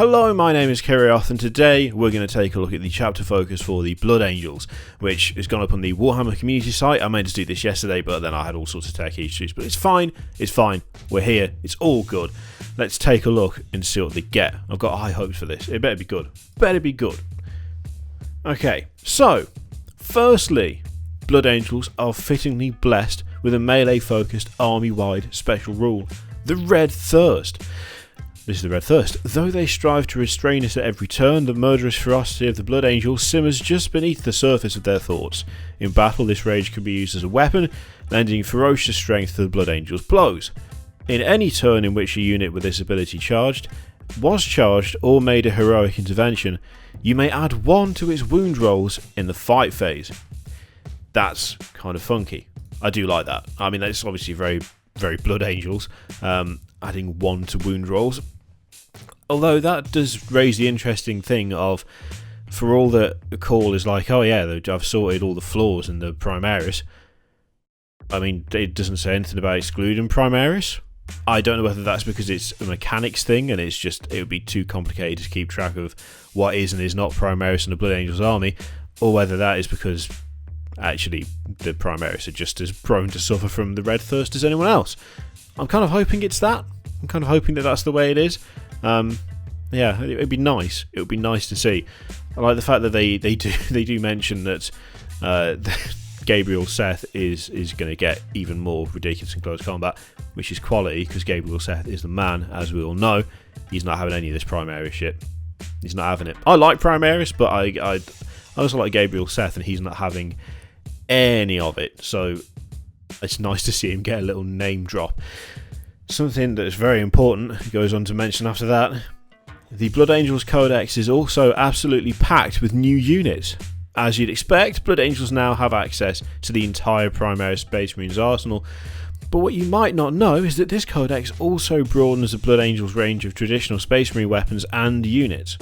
Hello, my name is Kirioth, and today we're going to take a look at the chapter focus for the Blood Angels, which has gone up on the Warhammer Community site. I meant to do this yesterday, but then I had all sorts of tech issues, but it's fine, we're here, it's all good. Let's take a look and see what they get. I've got high hopes for this, it better be good. Okay, so, firstly, Blood Angels are fittingly blessed with a melee-focused, army-wide special rule, the Red Thirst. This is the Red Thirst. Though they strive to restrain us at every turn, the murderous ferocity of the Blood Angels simmers just beneath the surface of their thoughts. In battle, this rage can be used as a weapon, lending ferocious strength to the Blood Angels' blows. In any turn in which a unit with this ability was charged, or made a heroic intervention, you may add 1 to its wound rolls in the fight phase. That's kind of funky. I do like that. I mean, that's obviously very, very Blood Angels, adding 1 to wound rolls. Although that does raise the interesting thing of, for all that the call is like, oh yeah, I've sorted all the flaws in the Primaris. I mean, it doesn't say anything about excluding Primaris. I don't know whether that's because it's a mechanics thing and it would be too complicated to keep track of what is and is not Primaris in the Blood Angels army, or whether that is because actually the Primaris are just as prone to suffer from the Red Thirst as anyone else. I'm kind of hoping it's that. I'm kind of hoping that that's the way it is. Yeah, it'd be nice. It would be nice to see. I like the fact that they do mention that Gabriel Seth is going to get even more ridiculous in close combat, which is quality because Gabriel Seth is the man, as we all know. He's not having any of this Primaris shit. He's not having it. I like Primaris, but I also like Gabriel Seth, and he's not having any of it. So it's nice to see him get a little name drop. Something that is very important, he goes on to mention after that, the Blood Angels Codex is also absolutely packed with new units. As you'd expect, Blood Angels now have access to the entire Primaris Space Marines arsenal, but what you might not know is that this Codex also broadens the Blood Angels range of traditional Space Marine weapons and units.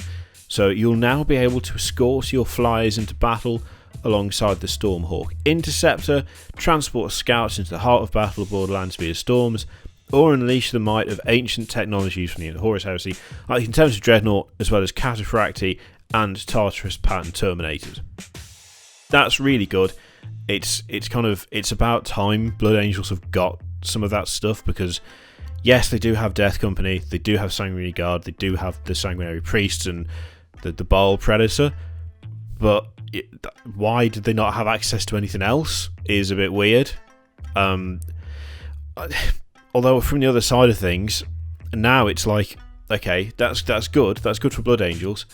So you'll now be able to escort your flyers into battle alongside the Stormhawk Interceptor, transport scouts into the heart of battle aboard land speeder storms, or unleash the might of ancient technologies from the Horus Heresy, like the Contemptor Dreadnought, as well as Cataphracti and Tartarus pattern Terminators. That's really good. It's about time Blood Angels have got some of that stuff, because yes, they do have Death Company, they do have Sanguinary Guard, they do have the Sanguinary Priests and the Baal Predator, but why did they not have access to anything else is a bit weird. Although from the other side of things, now it's like, okay, that's good for Blood Angels.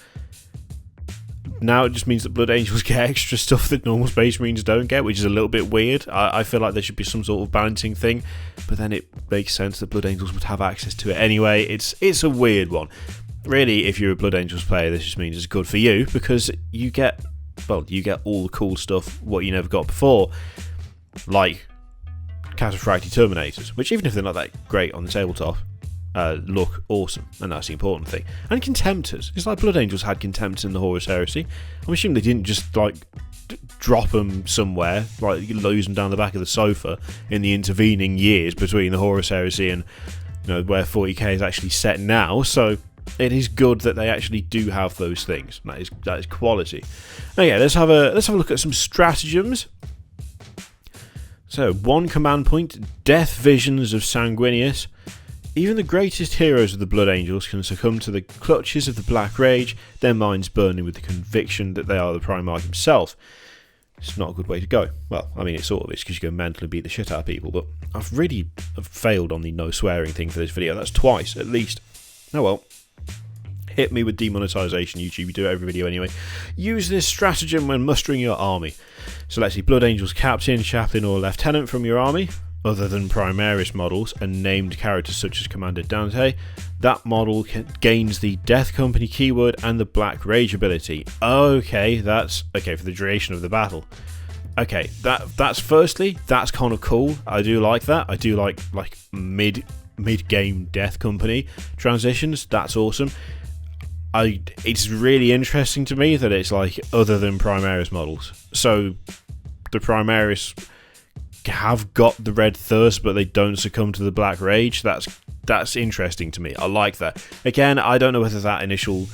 Now it just means that Blood Angels get extra stuff that normal Space Marines don't get, which is a little bit weird. I feel like there should be some sort of balancing thing, but then it makes sense that Blood Angels would have access to it anyway. It's a weird one. Really, if you're a Blood Angels player, this just means it's good for you, because you get all the cool stuff what you never got before, like Cataphracti Terminators, which even if they're not that great on the tabletop, look awesome, and that's the important thing. And Contemptors. It's like Blood Angels had Contemptors in the Horus Heresy. I'm assuming they didn't just like drop them somewhere, like lose them down the back of the sofa in the intervening years between the Horus Heresy and where 40k is actually set now. So it is good that they actually do have those things. That is quality. Okay, let's have a look at some stratagems. So, 1 command point, Death Visions of Sanguinius. Even the greatest heroes of the Blood Angels can succumb to the clutches of the Black Rage, their minds burning with the conviction that they are the Primarch himself. It's not a good way to go. Well, I mean, it sort of is, because you go mental and beat the shit out of people, but I've failed on the no swearing thing for this video. That's twice, at least. Oh well. Hit me with demonetization, YouTube. You do it every video anyway. Use this stratagem when mustering your army. Select the Blood Angels Captain, Chaplain or Lieutenant from your army, other than Primaris models and named characters such as Commander Dante. That model gains the Death Company keyword and the Black Rage ability. Okay, that's okay for the duration of the battle. Okay, that's firstly, that's kind of cool. I do like that. I do like mid-game Death Company transitions. That's awesome. It's really interesting to me that it's like other than Primaris models. So the Primaris have got the Red Thirst, but they don't succumb to the Black Rage. That's that's interesting to me. I like that. Again, I don't know whether that initial,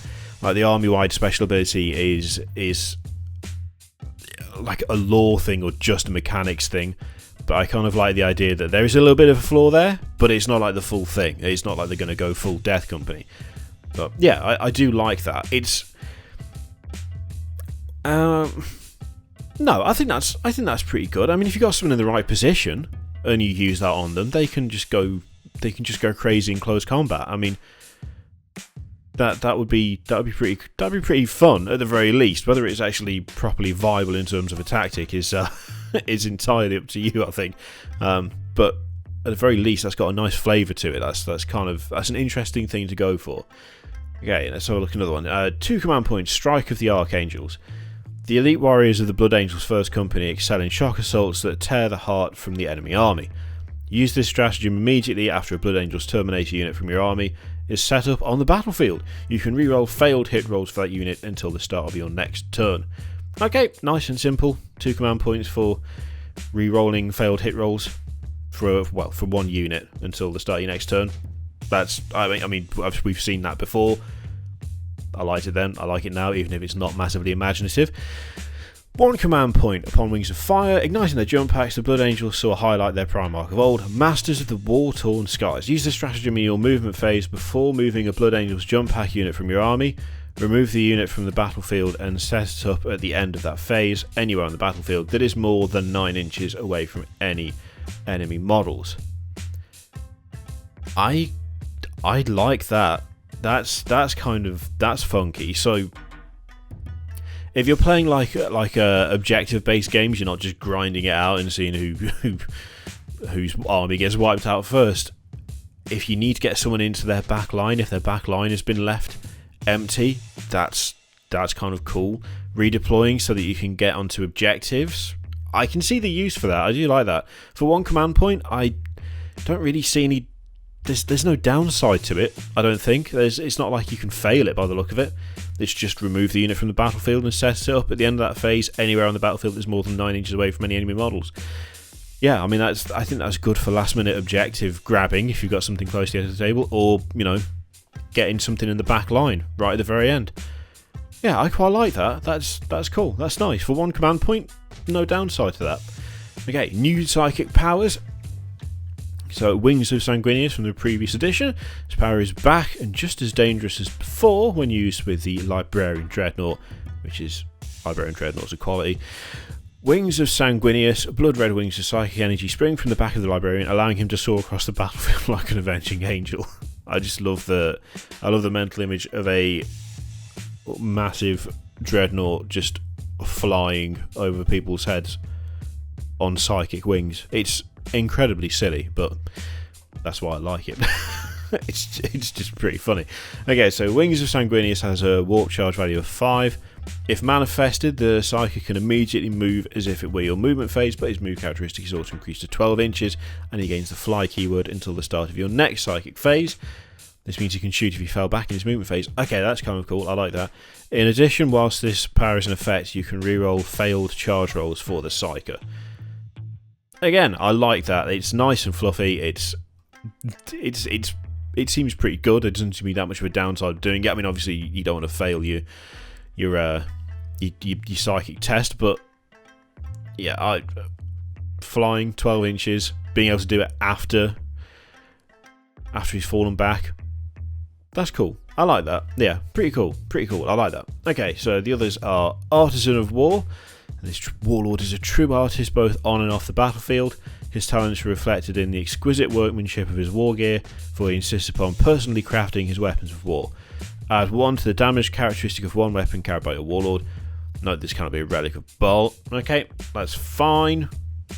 like the army-wide special ability is like a lore thing or just a mechanics thing. But I kind of like the idea that there is a little bit of a flaw there, but it's not like the full thing. It's not like they're going to go full Death Company. But yeah, I do like that. It's no, I think that's pretty good. I mean, if you got someone in the right position and you use that on them, they can just go crazy in close combat. I mean, that would be pretty fun at the very least. Whether it's actually properly viable in terms of a tactic is is entirely up to you, I think. But at the very least, that's got a nice flavour to it. That's an interesting thing to go for. Okay, let's have a look at another one. 2 command points. Strike of the Archangels. The elite warriors of the Blood Angels First Company excel in shock assaults that tear the heart from the enemy army. Use this stratagem immediately after a Blood Angels Terminator unit from your army is set up on the battlefield. You can reroll failed hit rolls for that unit until the start of your next turn. Okay, nice and simple. 2 command points for rerolling failed hit rolls for one unit until the start of your next turn. We've seen that before. I liked it then, I like it now, even if it's not massively imaginative. 1 command point. Upon Wings of Fire, igniting their jump packs, the Blood Angels saw highlight their Primarch of old, Masters of the War-Torn Skies. Use this stratagem in your movement phase before moving a Blood Angels jump pack unit from your army. Remove the unit from the battlefield and set it up at the end of that phase, anywhere on the battlefield that is more than 9 inches away from any enemy models. I like that. That's funky. So if you're playing like objective based games, you're not just grinding it out and seeing whose army gets wiped out first. If you need to get someone into their back line, if their back line has been left empty, that's kind of cool. Redeploying so that you can get onto objectives, I can see the use for that. I do like that. For 1 command point, I don't really see any. There's no downside to it, I don't think. It's not like you can fail it by the look of it. It's just remove the unit from the battlefield and set it up at the end of that phase anywhere on the battlefield that's more than 9 inches away from any enemy models. Yeah, I mean, I think that's good for last minute objective grabbing if you've got something close to the end of the table, or, getting something in the back line right at the very end. Yeah, I quite like that. That's cool. That's nice. For 1 command point, no downside to that. Okay, new psychic powers. So, Wings of Sanguinius from the previous edition. This power is back and just as dangerous as before when used with the Librarian Dreadnought, which is Librarian Dreadnought's a quality. Wings of Sanguinius, blood red wings of psychic energy spring from the back of the Librarian, allowing him to soar across the battlefield like an avenging angel. I just love the mental image of a massive dreadnought just flying over people's heads on psychic wings. It's incredibly silly, but that's why I like it. It's just pretty funny. Okay, so Wings of Sanguinius has a warp charge value of 5. If manifested, the Psychic can immediately move as if it were your movement phase, but his move characteristic is also increased to 12 inches, and he gains the fly keyword until the start of your next Psychic phase. This means he can shoot if he fell back in his movement phase. Okay, that's kind of cool, I like that. In addition, whilst this power is in effect, you can reroll failed charge rolls for the Psyker. Again, I like that. It's nice and fluffy. It seems pretty good. It doesn't seem to be that much of a downside of doing it. I mean, obviously, you don't want to fail your psychic test, but yeah, flying 12 inches, being able to do it after he's fallen back, that's cool. I like that. Yeah, pretty cool. I like that. Okay, so the others are Artisan of War. This Warlord is a true artist both on and off the battlefield. His talents are reflected in the exquisite workmanship of his war gear, for he insists upon personally crafting his weapons of war. Add 1 to the damage characteristic of one weapon carried by your Warlord. Note this cannot be a relic of Baal. Okay, that's fine,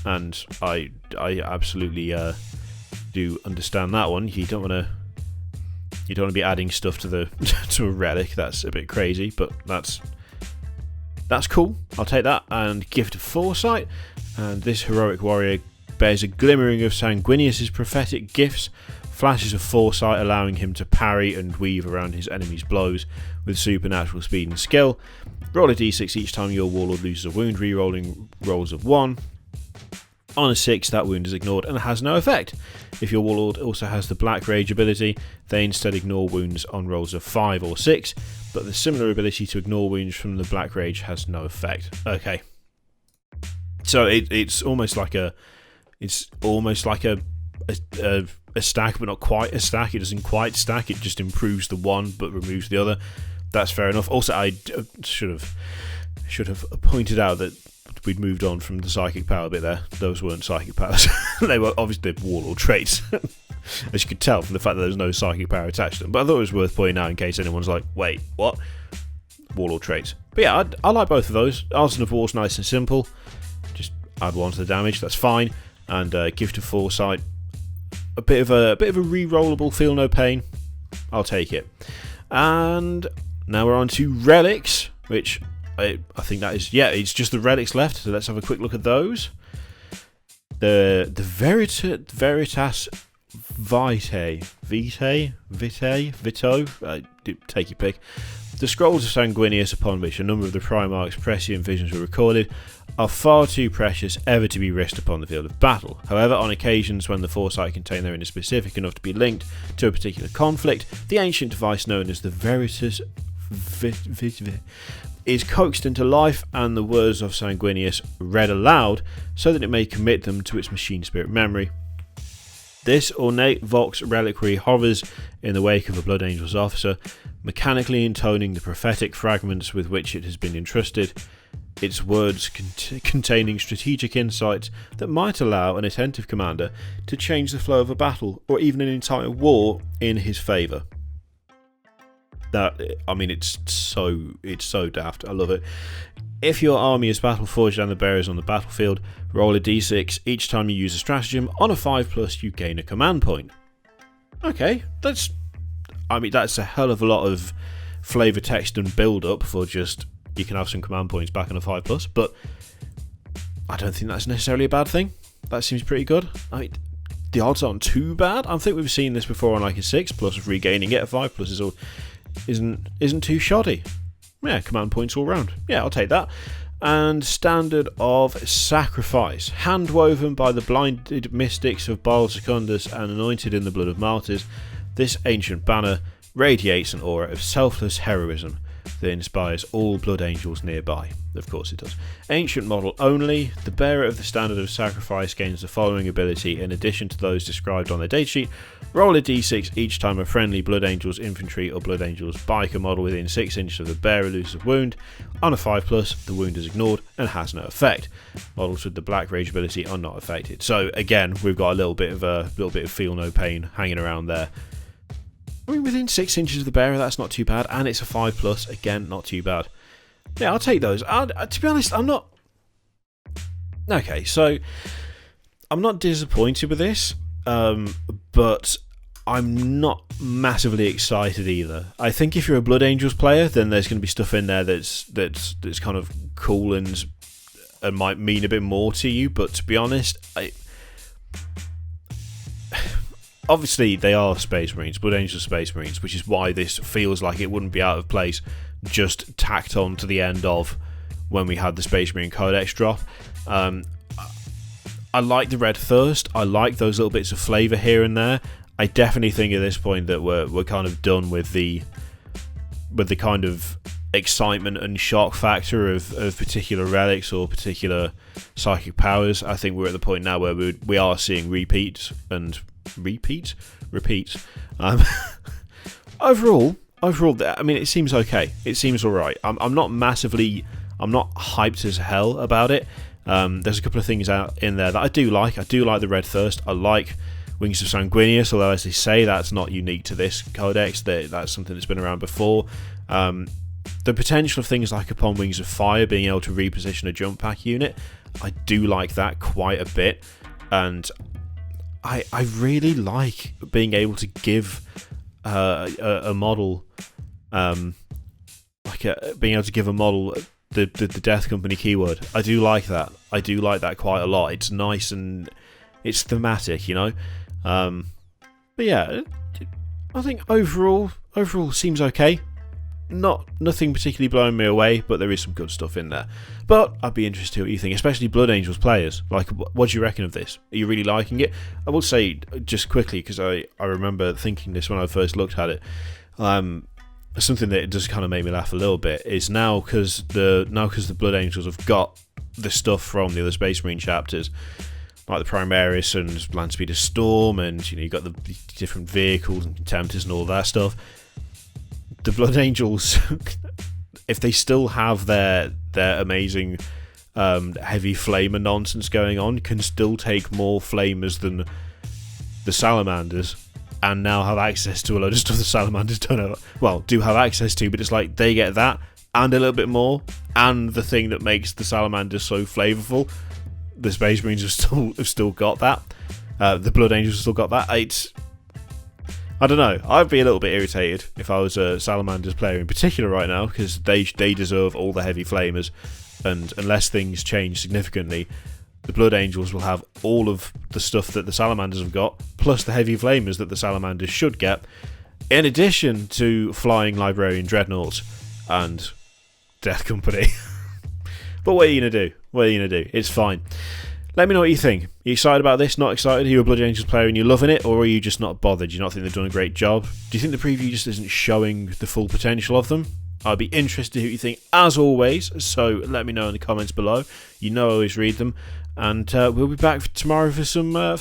and I absolutely do understand that one. You don't want to be adding stuff to the to a relic. That's a bit crazy, but that's cool. I'll take that. And Gift of Foresight. And this heroic warrior bears a glimmering of Sanguinius' prophetic gifts, flashes of foresight allowing him to parry and weave around his enemy's blows with supernatural speed and skill. Roll a d6 each time your Warlord loses a wound, re-rolling rolls of 1. On a 6, that wound is ignored and has no effect. If your Warlord also has the Black Rage ability, they instead ignore wounds on rolls of 5 or 6, but the similar ability to ignore wounds from the Black Rage has no effect. Okay. So it's almost like a stack, but not quite a stack. It doesn't quite stack, it just improves the one but removes the other. That's fair enough. Also, I should have pointed out that we'd moved on from the psychic power bit there. Those weren't psychic powers. They were obviously Warlord traits, as you could tell from the fact that there's no psychic power attached to them. But I thought it was worth pointing out in case anyone's like, wait, what? Warlord traits. But yeah, I like both of those. Artisan of War's nice and simple. Just add 1 to the damage, that's fine. And Gift of Foresight, a bit of a re-rollable feel no pain. I'll take it. And now we're on to Relics, which I think that is, yeah, it's just the Relics left, so let's have a quick look at those. The Veritas Vitae, take your pick. The scrolls of Sanguinius, upon which a number of the Primarch's prescient visions were recorded, are far too precious ever to be risked upon the field of battle. However, on occasions when the foresight contained therein is specific enough to be linked to a particular conflict, the ancient device known as the Veritas is coaxed into life and the words of Sanguinius read aloud so that it may commit them to its machine spirit memory. This ornate Vox reliquary hovers in the wake of a Blood Angel's officer, mechanically intoning the prophetic fragments with which it has been entrusted, its words containing strategic insights that might allow an attentive commander to change the flow of a battle or even an entire war in his favour. It's so daft. I love it. If your army is battle forged and the bearers on the battlefield, roll a d6. Each time you use a stratagem, on a 5+, you gain a command point. Okay, that's a hell of a lot of flavour text and build up for just you can have some command points back on a 5+, but I don't think that's necessarily a bad thing. That seems pretty good. The odds aren't too bad. I think we've seen this before on like a 6+ of regaining it. A 5+ isn't too shoddy. Yeah, command points all round. Yeah, I'll take that. And Standard of Sacrifice. Hand-woven by the blinded mystics of Baal Secundus and anointed in the blood of martyrs, this ancient banner radiates an aura of selfless heroism that inspires all Blood Angels nearby. Of course it does. Ancient model only. The bearer of the Standard of Sacrifice gains the following ability in addition to those described on their datasheet. Roll a d6 each time a friendly Blood Angels infantry or Blood Angels biker model within 6 inches of the bearer loses a wound. On a 5+, the wound is ignored and has no effect. Models with the Black Rage ability are not affected. So again, we've got a little bit of feel no pain hanging around there. Within 6 inches of the bearer, that's not too bad, and it's a 5+, again, not too bad. Yeah, I'll take those. To be honest, I'm not... Okay, so I'm not disappointed with this, but I'm not massively excited either. I think if you're a Blood Angels player, then there's going to be stuff in there that's kind of cool and might mean a bit more to you, but to be honest, obviously, they are Space Marines, Blood Angels Space Marines, which is why this feels like it wouldn't be out of place just tacked on to the end of when we had the Space Marine Codex drop. I like the Red Thirst. I like those little bits of flavour here and there. I definitely think at this point that we're kind of done with the kind of excitement and shock factor of particular relics or particular psychic powers. I think we're at the point now where we are seeing repeats. Overall, I mean, it seems okay. It seems alright. I'm not hyped as hell about it. There's a couple of things out in there that I do like. I do like the Red Thirst. I like Wings of Sanguinius, although as they say, that's not unique to this codex. That's something that's been around before. The potential of things like Upon Wings of Fire being able to reposition a jump pack unit, I do like that quite a bit. And I really like being able to give a model, being able to give a model the Death Company keyword. I do like that. I do like that quite a lot. It's nice and it's thematic, you know. But yeah, I think overall seems okay. nothing particularly blowing me away, but there is some good stuff in there. But I'd be interested to hear what you think, especially Blood Angels players. Like, what do you reckon of this? Are you really liking it? I will say, just quickly, because I remember thinking this when I first looked at it, something that just kind of made me laugh a little bit is now because the Blood Angels have got the stuff from the other Space Marine chapters, like the Primaris and Landspeeder Storm, and you've got the different vehicles and Contemptors and all that stuff. The Blood Angels, if they still have their amazing heavy flamer nonsense going on, can still take more flamers than the Salamanders, and now have access to a load of stuff the Salamanders do have access to, but it's like they get that and a little bit more, and the thing that makes the Salamanders so flavourful, the Space Marines have still got that. The Blood Angels have still got that. I don't know. I'd be a little bit irritated if I was a Salamanders player in particular right now, because they deserve all the heavy flamers, and unless things change significantly, the Blood Angels will have all of the stuff that the Salamanders have got, plus the heavy flamers that the Salamanders should get, in addition to flying Librarian Dreadnoughts and Death Company. But what are you going to do? What are you going to do? It's fine. Let me know what you think. Are you excited about this? Not excited? Are you a Blood Angels player and you're loving it? Or are you just not bothered? Do you not think they've done a great job? Do you think the preview just isn't showing the full potential of them? I'd be interested to hear what you think, as always. So let me know in the comments below. You know I always read them. And we'll be back tomorrow for some more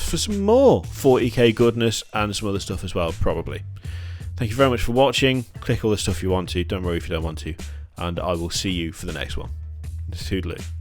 40k goodness and some other stuff as well, probably. Thank you very much for watching. Click all the stuff you want to. Don't worry if you don't want to. And I will see you for the next one. Toodaloo.